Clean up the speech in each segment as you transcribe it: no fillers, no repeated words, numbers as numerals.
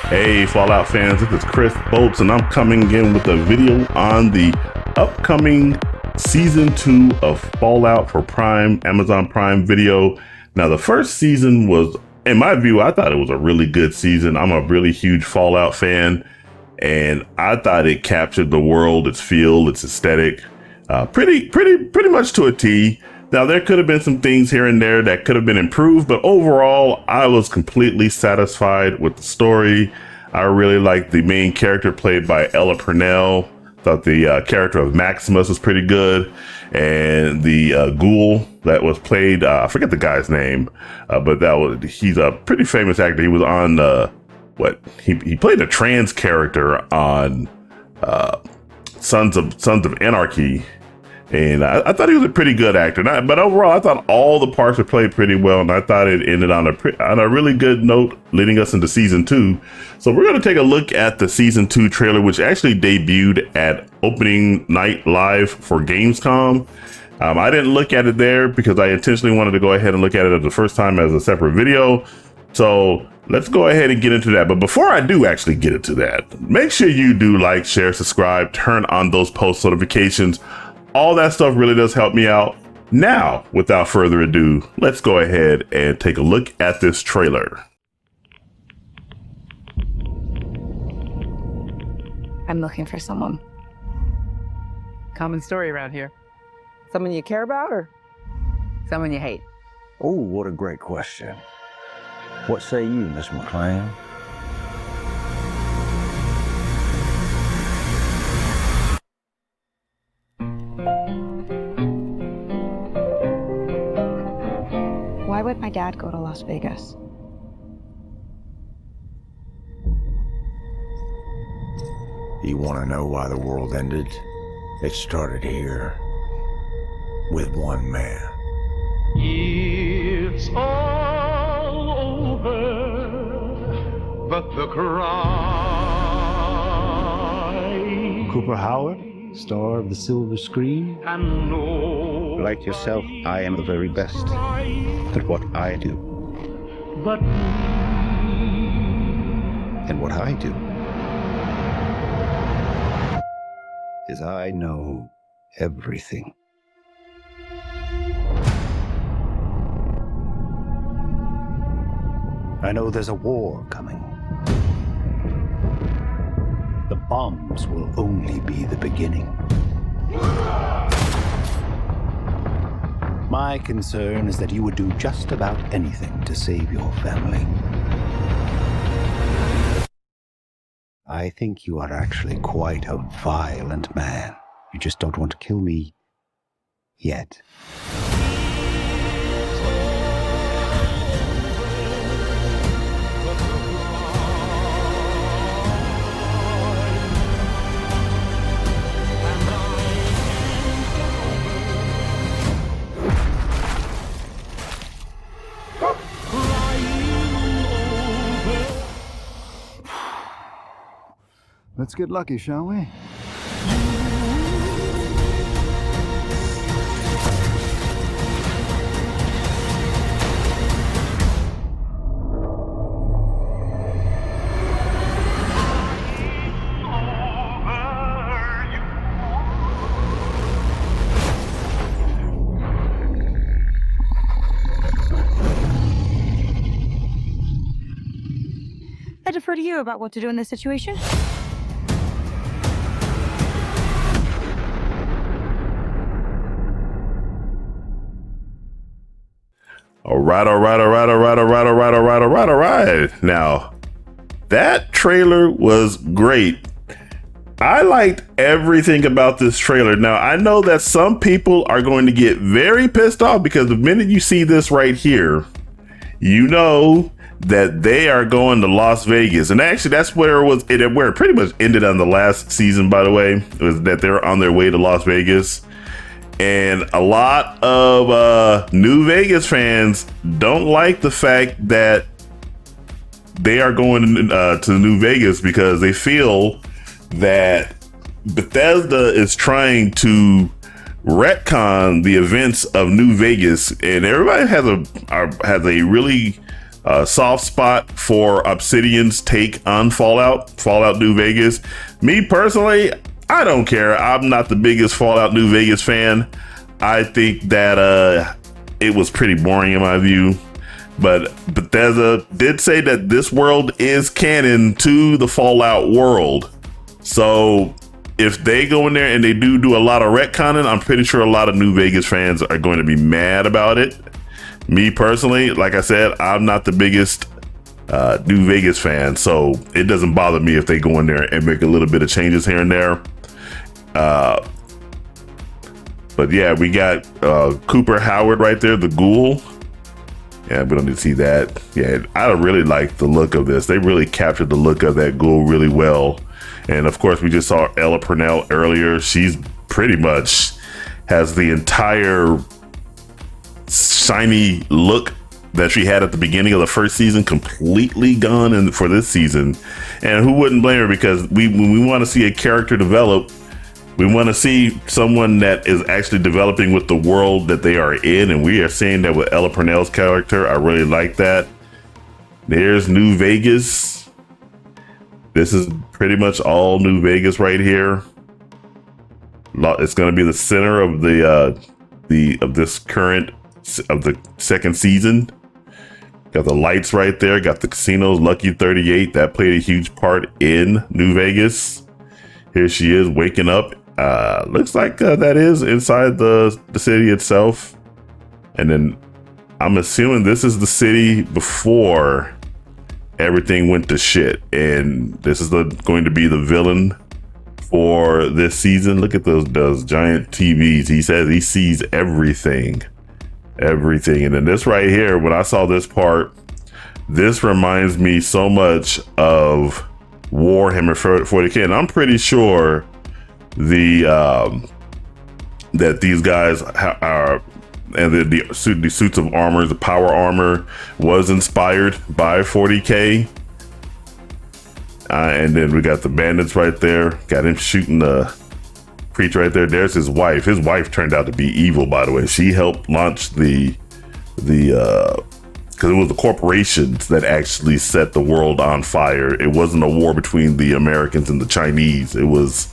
Hey Fallout fans, this is Chris Bolts and I'm coming in with a video on the upcoming season 2 of Fallout for Prime, Amazon Prime Video. Now the first season was, in my view, I thought it was a really good season. I'm a really huge Fallout fan and I thought it captured the world, its feel, its aesthetic, pretty much to a T. Now, there could have been some things here and there that could have been improved, but overall, I was completely satisfied with the story. I really liked the main character played by Ella Purnell. Thought the character of Maximus was pretty good. And the ghoul that was played, I forget the guy's name, but he's a pretty famous actor. He was on, he played a trans character on Sons of Anarchy. And I thought he was a pretty good actor, but overall, I thought all the parts were played pretty well, and I thought it ended on a really good note, leading us into season 2. So we're going to take a look at the season 2 trailer, which actually debuted at opening night live for Gamescom. I didn't look at it there because I intentionally wanted to go ahead and look at it the first time as a separate video. So let's go ahead and get into that. But before I do actually get into that, make sure you do like, share, subscribe, turn on those post notifications. All that stuff really does help me out. Now, without further ado, let's go ahead and take a look at this trailer. I'm looking for someone. Common story around here. Someone you care about or Someone you hate. Oh, what a great question. What say you, Miss McLean? Why would my dad go to Las Vegas? You want to know why the world ended? It started here with one man. It's all over, but the cry. Cooper Howard, star of the silver screen. And no. Like yourself, I am the very best at what I do. But And what I do is I know everything. I know there's a war coming. The bombs will only be the beginning. My concern is that you would do just about anything to save your family. I think you are actually quite a violent man. You just don't want to kill me yet. Let's get lucky, shall we? I defer to you about what to do in this situation. All right. Now, that trailer was great. I liked everything about this trailer. Now, I know that some people are going to get very pissed off because the minute you see this right here, you know that they are going to Las Vegas. And actually, that's where it pretty much ended on the last season, by the way, was that they're on their way to Las Vegas. And a lot of New Vegas fans don't like the fact that they are going to New Vegas because they feel that Bethesda is trying to retcon the events of New Vegas, and everybody has a really soft spot for Obsidian's take on Fallout New Vegas. Me personally, I don't care. I'm not the biggest Fallout New Vegas fan. I think that it was pretty boring in my view. But Bethesda did say that this world is canon to the Fallout world. So if they go in there and they do a lot of retconning, I'm pretty sure a lot of New Vegas fans are going to be mad about it. Me personally, like I said, I'm not the biggest New Vegas fan, so it doesn't bother me if they go in there and make a little bit of changes here and there. But yeah, we got Cooper Howard right there, the ghoul. Yeah, we don't need to see that. Yeah, I really like the look of this. They really captured the look of that ghoul really well. And of course, we just saw Ella Purnell earlier. She's pretty much has the entire shiny look that she had at the beginning of the first season completely gone and for this season. And who wouldn't blame her, because when we want to see a character develop, we want to see someone that is actually developing with the world that they are in, and we are seeing that with Ella Purnell's character. I really like that. There's New Vegas. This is pretty much all New Vegas right here. It's going to be the center of the second season. Got the lights right there. Got the casinos. Lucky 38, that played a huge part in New Vegas. Here she is waking up. Looks like that is inside the city itself. And then I'm assuming this is the city before everything went to shit. And this is going to be the villain for this season. Look at those giant TVs. He says he sees everything. And then this right here, when I saw this part, this reminds me so much of Warhammer 40K. And I'm pretty sure that these guys are, and the suits of armor, the power armor, was inspired by 40K. And then we got the bandits right there. Got him shooting the creature right there. There's his wife. His wife turned out to be evil, by the way. She helped launch because it was the corporations that actually set the world on fire. It wasn't a war between the Americans and the Chinese. It was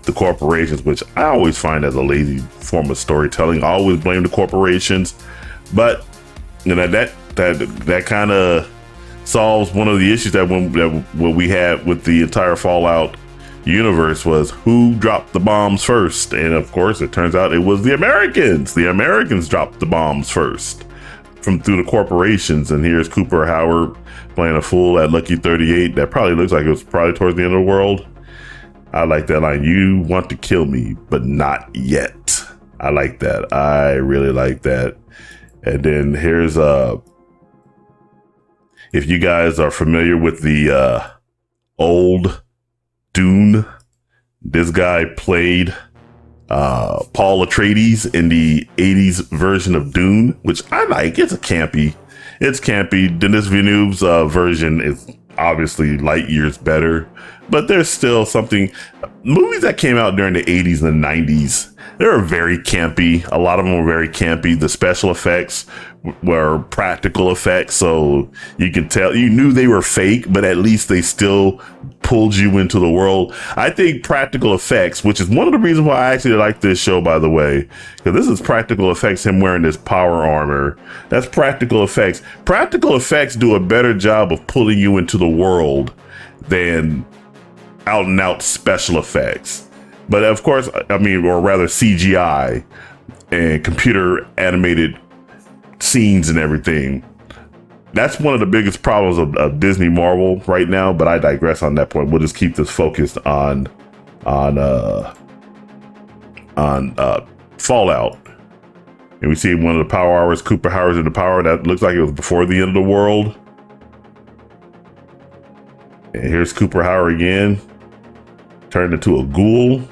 the corporations, which I always find as a lazy form of storytelling. I always blame the corporations, but you know that kind of solves one of the issues that when we had with the entire Fallout universe was who dropped the bombs first. And of course, it turns out it was the Americans. The Americans dropped the bombs first through the corporations. And here's Cooper Howard playing a fool at Lucky 38. That probably looks like it was probably towards the end of the world. I like that line. You want to kill me, but not yet. I like that. I really like that. And then here's if you guys are familiar with the old Dune, this guy played Paul Atreides in the 80s version of Dune, which I like. It's campy. Denis Villeneuve's version is obviously light years better, but there's still something. Movies that came out during the 80s and the 90s, they were very campy. A lot of them were very campy. The special effects were practical effects, so you could tell, you knew they were fake, but at least they still pulled you into the world. I think practical effects, which is one of the reasons why I actually like this show, by the way, because this is practical effects, him wearing this power armor. That's practical effects. Practical effects do a better job of pulling you into the world than out and out special effects. But of course, I mean, or rather CGI and computer animated scenes and everything. That's one of the biggest problems of Disney Marvel right now, but I digress on that point. We'll just keep this focused on Fallout. And we see one of the power hours, Cooper Howard's in the power. That looks like it was before the end of the world. And here's Cooper Howard again, turned into a ghoul.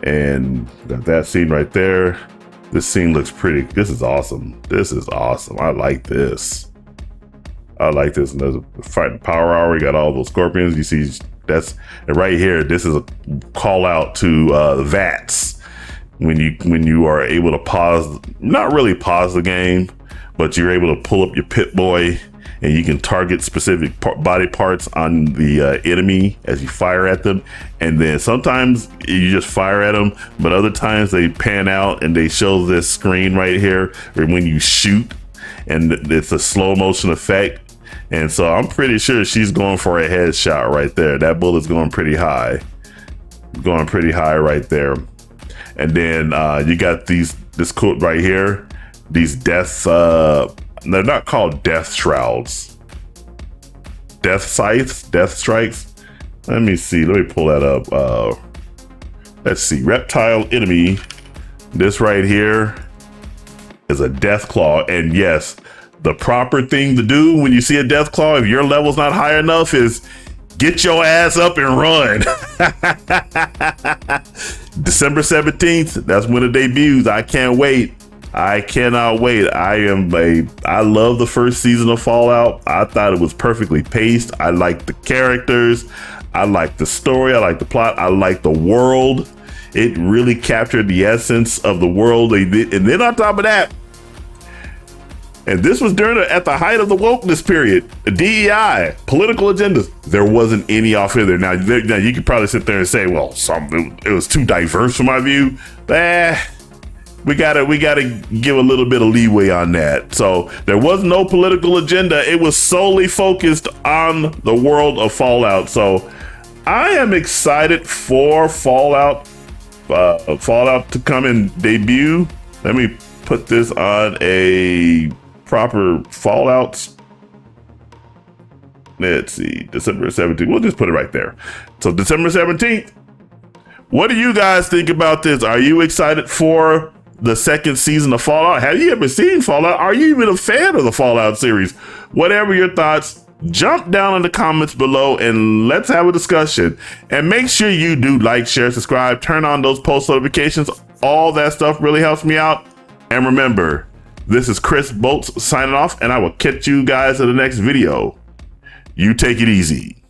And got that scene right there. This scene looks pretty. This is awesome. I like this. And there's a fighting power hour. We got all those scorpions. You see, and right here, this is a call out to the VATS. When you are able to pause, not really pause the game, but you're able to pull up your Pip-Boy and you can target specific body parts on the enemy as you fire at them. And then sometimes you just fire at them, but other times they pan out and they show this screen right here when you shoot, and it's a slow motion effect. And so I'm pretty sure she's going for a headshot right there. That bullet's going pretty high right there. And then you got this quote right here, these deaths, they're not called death shrouds, death scythes, death strikes. Let me see, let me pull that up. Let's see, reptile enemy, this right here is a death claw. And yes, the proper thing to do when you see a death claw, if your level's not high enough, is get your ass up and run. December 17th, that's when it debuts. I can't wait. I cannot wait. I love the first season of Fallout. I thought it was perfectly paced. I liked the characters. I liked the story. I liked the plot. I liked the world. It really captured the essence of the world they did. And then on top of that, and this was at the height of the wokeness period, the DEI, political agendas. There wasn't any off in there. Now you could probably sit there and say, well, it was too diverse for my view. We gotta give a little bit of leeway on that. So there was no political agenda. It was solely focused on the world of Fallout. So I am excited for Fallout to come and debut. Let me put this on a proper Fallout. Let's see, December 17th. We'll just put it right there. So December 17th. What do you guys think about this? Are you excited for the second season of Fallout? Have you ever seen Fallout? Are you even a fan of the Fallout series? Whatever your thoughts, jump down in the comments below and let's have a discussion. And make sure you do like, share, subscribe, turn on those post notifications. All that stuff really helps me out. And remember, this is Chris Bolts signing off, and I will catch you guys in the next video. You take it easy.